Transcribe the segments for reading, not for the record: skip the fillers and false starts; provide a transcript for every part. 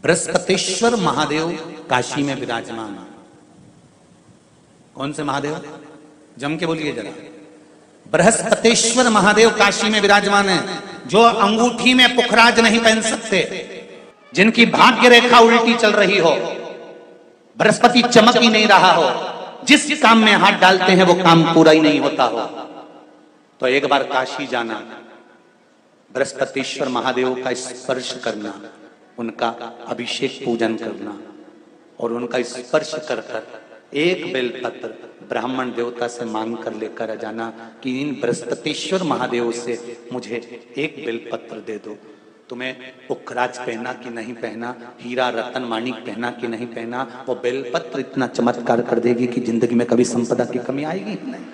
बृहस्पतिश्वर महादेव काशी में विराजमान। कौन से महादेव? जम के बोलिए जरा। बृहस्पतिश्वर महादेव काशी में विराजमान है, जो अंगूठी में पुखराज नहीं पहन सकते, जिनकी भाग्य रेखा उल्टी चल रही हो, बृहस्पति चमक ही नहीं रहा हो, जिस काम में हाथ डालते हैं वो काम पूरा ही नहीं होता हो, तो एक बार काशी जाना, बृहस्पतिश्वर महादेव का स्पर्श करना, उनका अभिषेक पूजन करना और उनका स्पर्श कर कर एक बेलपत्र ब्राह्मण देवता से मांग कर लेकर जाना कि इन बृहस्पतिश्वर महादेव से मुझे एक बेलपत्र दे दो। तुम्हें पुखराज पहना कि नहीं पहना, हीरा रतन माणिक पहना कि नहीं पहना, वो बेलपत्र इतना चमत्कार कर देगी कि जिंदगी में कभी संपदा की कमी आएगी नहीं।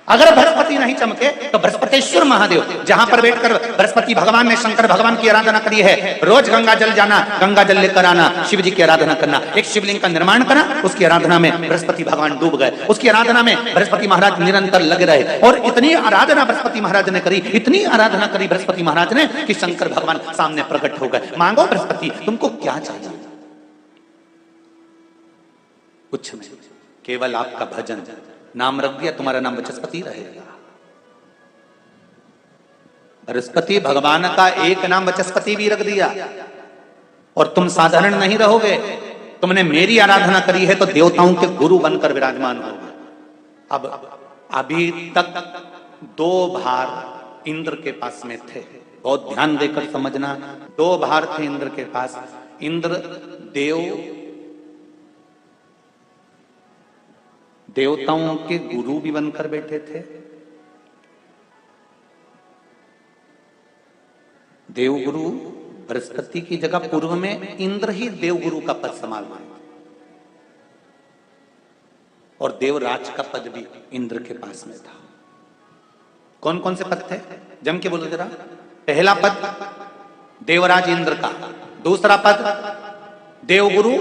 अगर बृहस्पति नहीं चमके तो बृहस्पतिश्वर महादेव, जहां पर बैठकर बृहस्पति भगवान ने शंकर भगवान की आराधना करी है, रोज गंगा जल जाना, गंगा जल लेकर आना, शिव जी की आराधना करना, एक शिवलिंग का निर्माण करना, उसकी आराधना में बृहस्पति भगवान डूब गए, उसकी आराधना में बृहस्पति महाराज निरंतर लगे रहे और इतनी आराधना बृहस्पति महाराज ने करी, इतनी आराधना करी बृहस्पति महाराज ने कि शंकर भगवान सामने प्रकट हो गए। मांगो बृहस्पति, तुमको क्या चाहिए? कुछ नहीं, केवल आपका भजन। नाम रख दिया, तुम्हारा नाम बृहस्पति रहेगा। बृहस्पति भगवान का एक नाम बृहस्पति भी रख दिया और तुम साधारण नहीं रहोगे। तुमने मेरी आराधना करी है तो देवताओं के गुरु बनकर विराजमान होगे। अब अभी तक 2 भार इंद्र के पास में थे, बहुत ध्यान देकर समझना। 2 भार थे इंद्र के पास। इंद्र देवताओं के गुरु भी बनकर बैठे थे, देवगुरु बृहस्पति की जगह पूर्व में इंद्र ही देवगुरु का पद संभाल रहे थे और देवराज का पद भी इंद्र के पास में था। कौन कौन से पद थे? जम के बोलो जरा। पहला पद देवराज इंद्र का, दूसरा पद देवगुरु,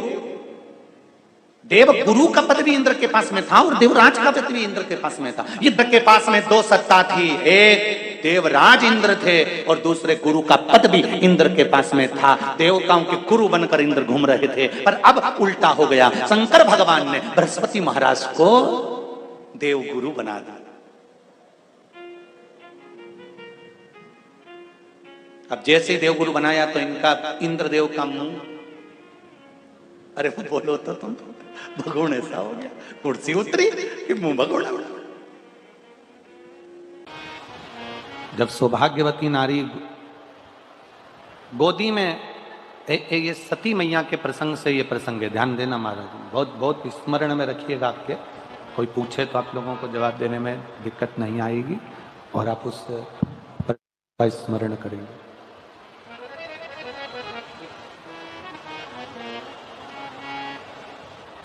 देवगुरु का पद भी इंद्र के पास में था और देवराज का पद भी इंद्र के पास में था। इंद्र के पास में 2 सत्ता थी, एक देवराज इंद्र थे और दूसरे गुरु का पद भी इंद्र के पास में था। देवताओं के गुरु बनकर इंद्र घूम रहे थे, पर अब उल्टा हो गया। शंकर भगवान ने बृहस्पति महाराज को देवगुरु बना दिया। अब जैसे ही देवगुरु बनाया तो इनका इंद्रदेव का मुंह, अरे वो बोलो तो तुम, भगोड़ ऐसा हो गया, कुर्सी उतरी कि मुंह भगोड़ा। जब सौभाग्यवती नारी गोदी में, ये सती मैया के प्रसंग से ये प्रसंग है, ध्यान देना महाराज, बहुत बहुत स्मरण में रखिएगा। आपके कोई पूछे तो आप लोगों को जवाब देने में दिक्कत नहीं आएगी और आप उस पर स्मरण करेंगे।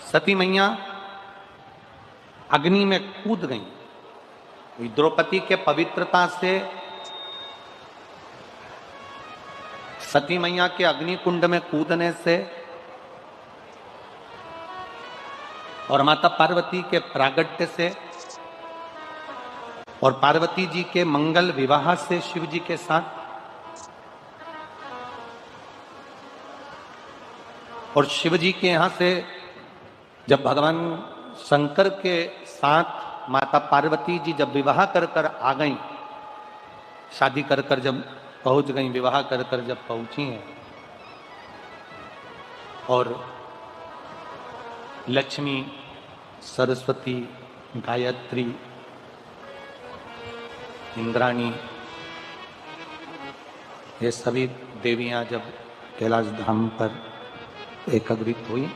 सती मैया अग्नि में कूद गई। द्रौपदी के पवित्रता से सती मैया के अग्नि कुंड में कूदने से और माता पार्वती के प्रागट्य से और पार्वती जी के मंगल विवाह से शिव जी के साथ और शिव जी के यहां से जब भगवान शंकर के साथ माता पार्वती जी जब विवाह कर कर आ गई, शादी कर कर जब पहुंच गई, विवाह कर कर जब पहुंची हैं और लक्ष्मी, सरस्वती, गायत्री, इंद्राणी, ये सभी देवियां जब कैलाश धाम पर एकत्रित हुई,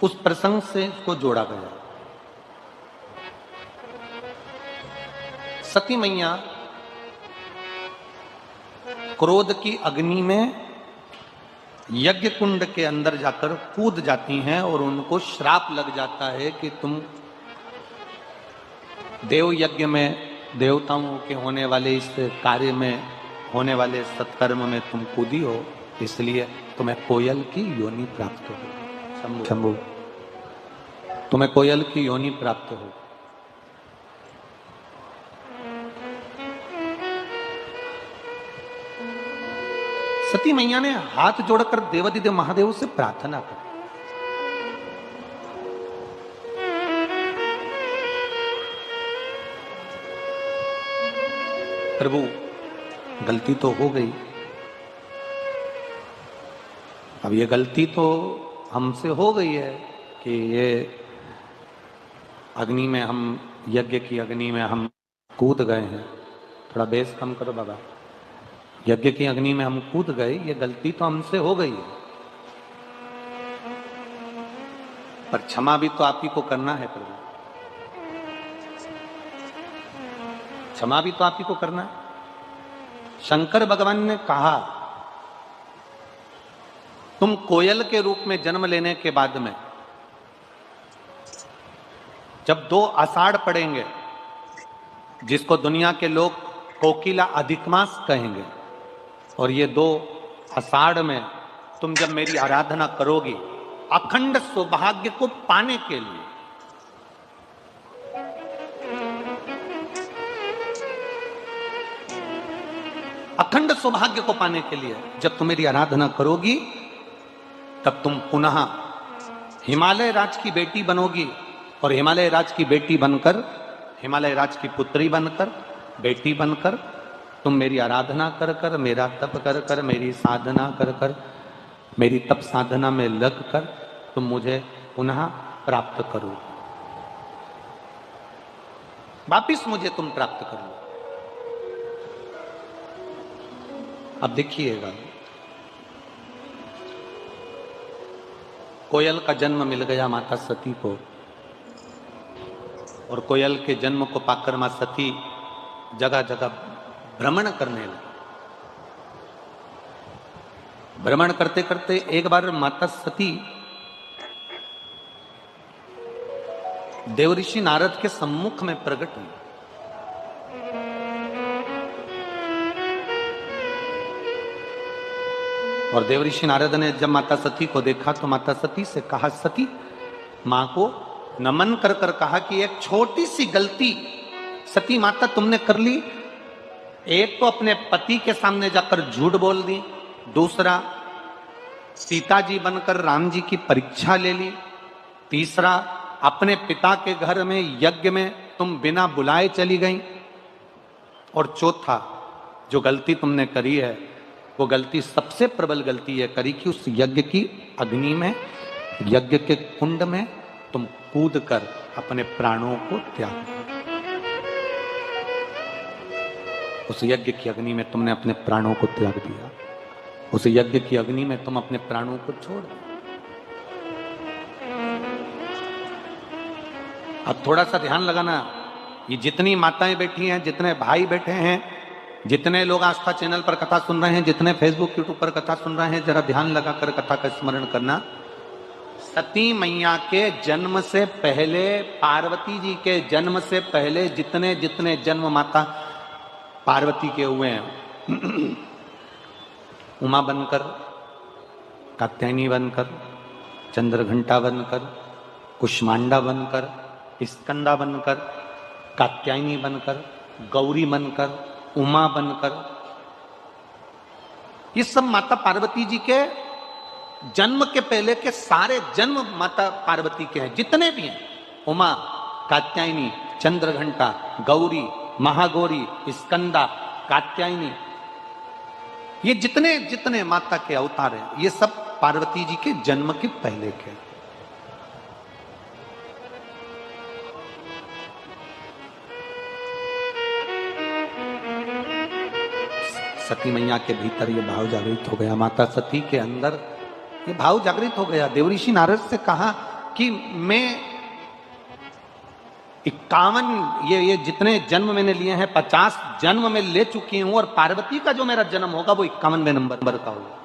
उस प्रसंग से इसको जोड़ा गया। सती मैया क्रोध की अग्नि में यज्ञ कुंड के अंदर जाकर कूद जाती हैं और उनको श्राप लग जाता है कि तुम देव यज्ञ में, देवताओं के होने वाले इस कार्य में, होने वाले सत्कर्म में तुम कूदी हो, इसलिए तुम्हें कोयल की योनि प्राप्त हो। शंभु, तुम्हें कोयल की योनि प्राप्त हो। सती मैया ने हाथ जोड़कर देवादिदेव महादेव से प्रार्थना की, प्रभु गलती तो हो गई, अब ये गलती तो हमसे हो गई है कि ये अग्नि में हम, यज्ञ की अग्नि में हम कूद गए हैं। थोड़ा बेस कम करो बाबा। यज्ञ की अग्नि में हम कूद गए, ये गलती तो हमसे हो गई है, पर क्षमा भी तो आप ही को करना है प्रभु, क्षमा भी तो आप ही को करना है। शंकर भगवान ने कहा, तुम कोयल के रूप में जन्म लेने के बाद में जब 2 आषाढ़ पड़ेंगे, जिसको दुनिया के लोग कोकिला अधिक मास कहेंगे, और ये 2 आषाढ़ में तुम जब मेरी आराधना करोगी अखंड सौभाग्य को पाने के लिए, अखंड सौभाग्य को पाने के लिए जब तुम मेरी आराधना करोगी, तब तुम पुनः हिमालय राज की बेटी बनोगी, और हिमालय राज की बेटी बनकर, हिमालय राज की पुत्री बनकर, बेटी बनकर तुम मेरी आराधना कर कर, मेरा तप कर कर, मेरी साधना कर कर, मेरी तप साधना में लग कर तुम मुझे पुनः प्राप्त करो, वापिस मुझे तुम प्राप्त करो। अब देखिएगा, कोयल का जन्म मिल गया माता सती को, और कोयल के जन्म को पाकर मां सती जगह जगह भ्रमण करने लगी। भ्रमण करते करते एक बार माता सती देवऋषि नारद के सम्मुख में प्रकट हुई। और देवऋषि नारद ने जब माता सती को देखा तो माता सती से कहा, सती, मां को नमन कर कर कहा कि एक छोटी सी गलती सती माता तुमने कर ली। एक तो अपने पति के सामने जाकर झूठ बोल दी, दूसरा सीता जी बनकर राम जी की परीक्षा ले ली, तीसरा अपने पिता के घर में यज्ञ में तुम बिना बुलाए चली गई, और चौथा जो गलती तुमने करी है वो गलती, सबसे प्रबल गलती यह करी कि उस यज्ञ की अग्नि में, यज्ञ के कुंड में तुम कूद कर अपने प्राणों को त्याग दिया। उस यज्ञ की अग्नि में तुमने अपने प्राणों को त्याग दिया, उस यज्ञ की अग्नि में तुम अपने प्राणों को छोड़ दिया। अब थोड़ा सा ध्यान लगाना, ये जितनी माताएं बैठी हैं, जितने भाई बैठे हैं, जितने लोग आस्था चैनल पर कथा सुन रहे हैं, जितने फेसबुक यूट्यूब पर कथा सुन रहे हैं, जरा ध्यान लगाकर कथा का स्मरण करना। सती मैया के जन्म से पहले, पार्वती जी के जन्म से पहले जितने जितने जन्म माता पार्वती के हुए हैं, उमा बनकर, कात्यायनी बनकर, चंद्रघंटा बनकर, कुष्मांडा बनकर, स्कंदा बनकर, कात्यायनी बनकर, गौरी बनकर, उमा बनकर, ये सब माता पार्वती जी के जन्म के पहले के सारे जन्म माता पार्वती के हैं, जितने भी हैं, उमा, कात्यायनी, चंद्रघंटा, गौरी, महागौरी, स्कंदा, कात्यायनी, ये जितने जितने माता के अवतार हैं, ये सब पार्वती जी के जन्म के पहले के। सती मैया के भीतर ये भाव जागृत हो गया, माता सती के अंदर ये भाव जागृत हो गया। देवऋषि नारद से कहा कि मैं 51 ये जितने जन्म मैंने लिए हैं 50 जन्म में ले चुकी हूं, और पार्वती का जो मेरा जन्म होगा वो 51वें नंबर का होगा।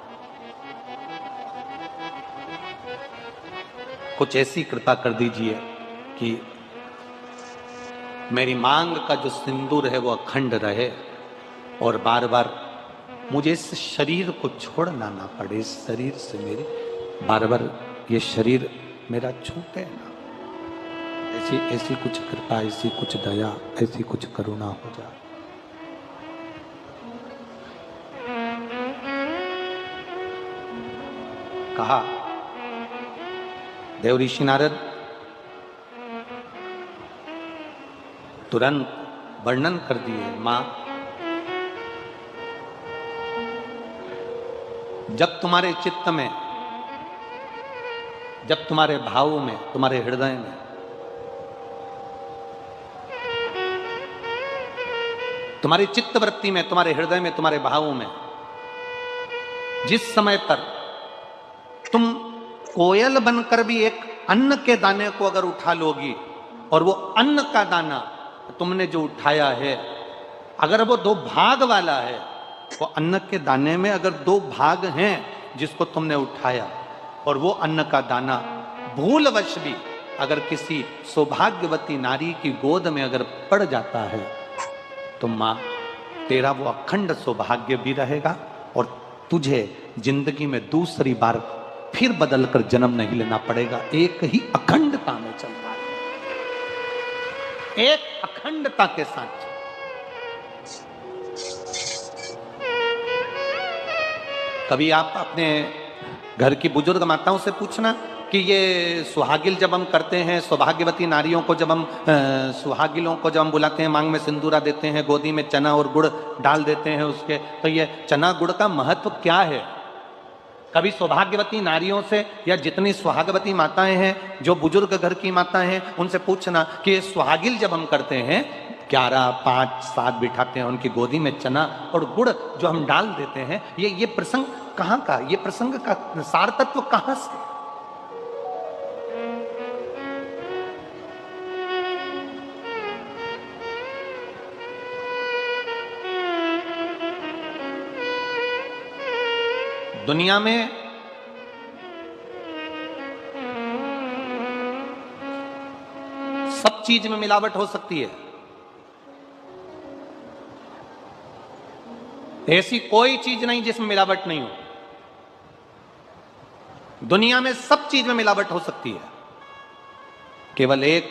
कुछ ऐसी कृपा कर दीजिए कि मेरी मांग का जो सिंदूर है वो अखंड रहे, और बार बार मुझे इस शरीर को छोड़ना ना पड़े, इस शरीर से मेरे बार बार ये शरीर मेरा छूटे ना। ऐसी ऐसी कुछ कृपा, ऐसी कुछ दया, ऐसी कुछ करुणा हो जाए। कहा, देव ऋषि नारद तुरंत वर्णन कर दिए, मां जब तुम्हारे चित्त में, जब तुम्हारे भाव में, तुम्हारे हृदय में तुम्हारी चित्तवृत्ति में, तुम्हारे हृदय में, तुम्हारे भावों में जिस समय पर तुम कोयल बनकर भी एक अन्न के दाने को अगर उठा लोगी और वो अन्न का दाना तुमने जो उठाया है अगर वो दो भाग वाला है, वो अन्न के दाने में अगर दो भाग हैं जिसको तुमने उठाया और वो अन्न का दाना भूलवश भी अगर किसी सौभाग्यवती नारी की गोद में अगर पड़ जाता है तो मां तेरा वो अखंड सौभाग्य भी रहेगा और तुझे जिंदगी में दूसरी बार फिर बदलकर जन्म नहीं लेना पड़ेगा। एक ही अखंडता में चल रहा है, एक अखंडता के साथ। कभी आप अपने घर की बुजुर्ग माताओं से पूछना कि ये सुहागिल जब हम करते हैं, सौभाग्यवती नारियों को जब हम सुहागिलों को जब हम बुलाते हैं, मांग में सिंदूरा देते हैं, गोदी में चना और गुड़ डाल देते हैं उसके, तो ये चना गुड़ का महत्व क्या है? कभी सौभाग्यवती नारियों से या जितनी सुहागवती माताएं हैं, जो बुजुर्ग घर की माताएं हैं, उनसे पूछना कि ये सुहागिल जब हम करते हैं 11, 5, 7 बिठाते हैं, उनकी गोदी में चना और गुड़ जो हम डाल देते हैं, ये प्रसंग कहाँ का, ये प्रसंग का सार तत्व कहाँ से? दुनिया में सब चीज में मिलावट हो सकती है, ऐसी कोई चीज नहीं जिसमें मिलावट नहीं हो। दुनिया में सब चीज में मिलावट हो सकती है, केवल एक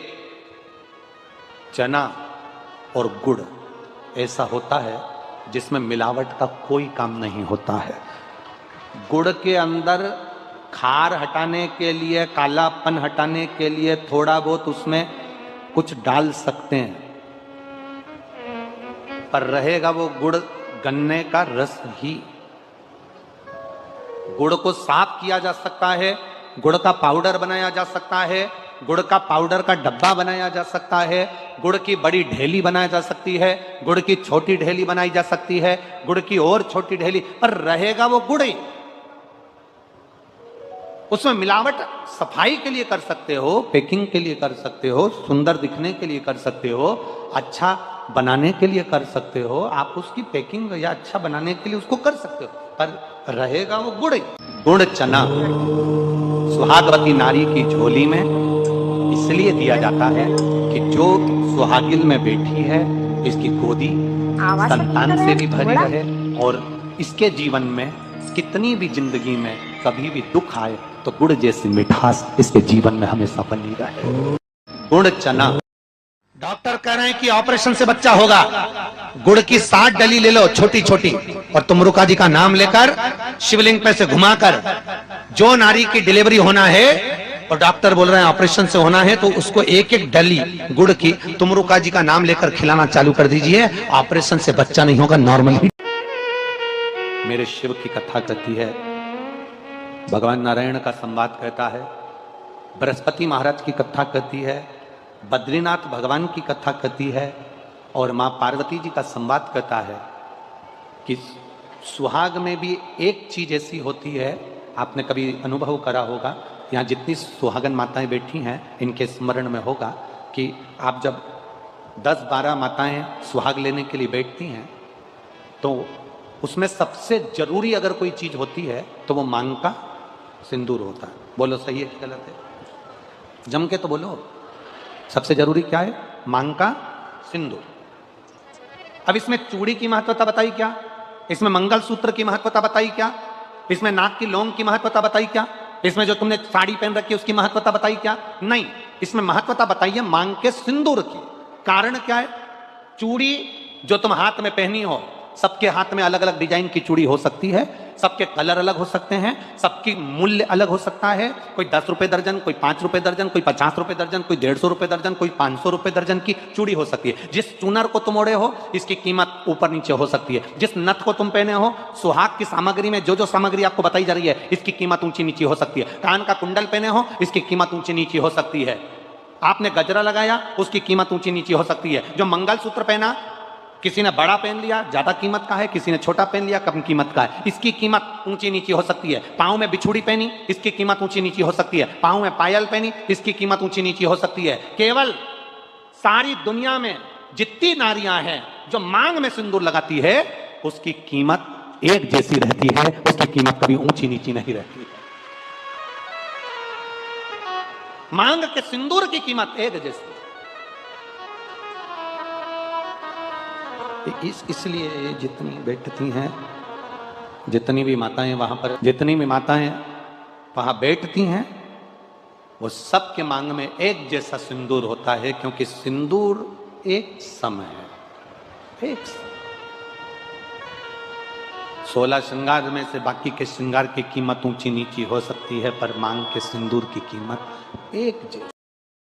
चना और गुड़ ऐसा होता है जिसमें मिलावट का कोई काम नहीं होता है। गुड़ के अंदर खार हटाने के लिए, कालापन हटाने के लिए थोड़ा बहुत उसमें कुछ डाल सकते हैं, पर रहेगा वो गुड़ गन्ने का रस ही। गुड़ को साफ किया जा सकता है, गुड़ का पाउडर बनाया जा सकता है, गुड़ का पाउडर का डब्बा बनाया जा सकता है, गुड़ की बड़ी ढेली बनाई जा सकती है, गुड़ की छोटी ढेली बनाई जा सकती है, गुड़ की और छोटी ढेली, पर रहेगा वो गुड़ ही। उसमें मिलावट सफाई के लिए कर सकते हो, पैकिंग के लिए कर सकते हो, सुंदर दिखने के लिए कर सकते हो, अच्छा बनाने के लिए कर सकते हो, आप उसकी पैकिंग या अच्छा बनाने के लिए उसको कर सकते हो, पर रहेगा वो गुड़। गुड़ चना सुहागवती नारी की झोली में इसलिए दिया जाता है कि जो सुहागिल में बैठी है इसकी गोदी संतान से भी भरी रहे और इसके जीवन में कितनी भी जिंदगी में कभी भी दुख आए तो गुड़ जैसी मिठास इसके जीवन में हमेशा बनी रहे। गुड़ चना। डॉक्टर कह रहे हैं कि ऑपरेशन से बच्चा होगा, गुड़ की 60 डली ले लो छोटी छोटी और तुमरुका जी का नाम लेकर शिवलिंग पे से घुमाकर जो नारी की डिलीवरी होना है और डॉक्टर बोल रहे हैं ऑपरेशन से होना है तो उसको एक एक डली गुड़ की तुमरुका जी का नाम लेकर खिलाना चालू कर दीजिए, ऑपरेशन से बच्चा नहीं होगा, नॉर्मली। मेरे शिव की कथा कहती है, भगवान नारायण का संवाद कहता है, बृहस्पति महाराज की कथा कहती है, बद्रीनाथ भगवान की कथा कहती है और मां पार्वती जी का संवाद कहता है कि सुहाग में भी एक चीज ऐसी होती है, आपने कभी अनुभव करा होगा, यहाँ जितनी सुहागन माताएं बैठी हैं इनके स्मरण में होगा कि आप जब 10-12 माताएं सुहाग लेने के लिए बैठती हैं तो उसमें सबसे जरूरी अगर कोई चीज होती है तो वो मांग का सिंदूर होता है। बोलो सही है कि गलत है? जम के तो बोलो। सबसे जरूरी क्या है? मांग का सिंदूर। अब इसमें चूड़ी की महत्वता बताई क्या? इसमें मंगलसूत्र की महत्वता बताई क्या? इसमें नाक की लौंग की महत्वता बताई क्या? इसमें जो तुमने साड़ी पहन रखी है उसकी महत्वता बताई क्या? नहीं, इसमें महत्वता बताई है मांग के सिंदूर की। कारण क्या है? चूड़ी जो तुम हाथ में पहनी हो, सबके हाथ में अलग अलग डिजाइन की चूड़ी हो सकती है, सबके कलर अलग हो सकते हैं, सबकी मूल्य अलग हो सकता है। कोई 10 रुपए दर्जन, कोई 5 रुपए दर्जन, कोई 50 रुपए दर्जन, कोई 150 रुपए दर्जन, कोई 500 रुपए दर्जन की चूड़ी हो सकती है। जिस चूनर को तुम ओढ़े हो इसकी कीमत ऊपर नीचे हो सकती है। जिस नथ को तुम पहने हो, सुहाग की सामग्री में जो जो सामग्री आपको बताई जा रही है इसकी कीमत ऊंची नीची हो सकती है। कान का कुंडल पहने हो इसकी कीमत ऊंची नीची हो सकती है। आपने गजरा लगाया उसकी कीमत ऊंची नीची हो सकती है। जो मंगलसूत्र पहना, किसी ने बड़ा पहन लिया ज्यादा कीमत का है, किसी ने छोटा पहन लिया कम कीमत का है, इसकी कीमत ऊंची नीची हो सकती है। पांव में बिछुड़ी पहनी इसकी कीमत ऊंची नीची हो सकती है। पांव में पायल पहनी इसकी कीमत ऊंची नीची हो सकती है। केवल सारी दुनिया में जितनी नारियां हैं जो मांग में सिंदूर लगाती है उसकी कीमत एक जैसी रहती है, उसकी कीमत कभी ऊंची नीची नहीं रहती है। मांग के सिंदूर की कीमत एक जैसी। इसलिए जितनी बैठती हैं, जितनी भी माताएं वहां पर, जितनी भी माताएं वहां बैठती हैं, वो सब के मांग में एक जैसा सिंदूर होता है, क्योंकि सिंदूर एक सम है, एक सम। 16 श्रृंगार में से बाकी के श्रृंगार की कीमत ऊंची नीची हो सकती है, पर मांग के सिंदूर की कीमत एक जैसी।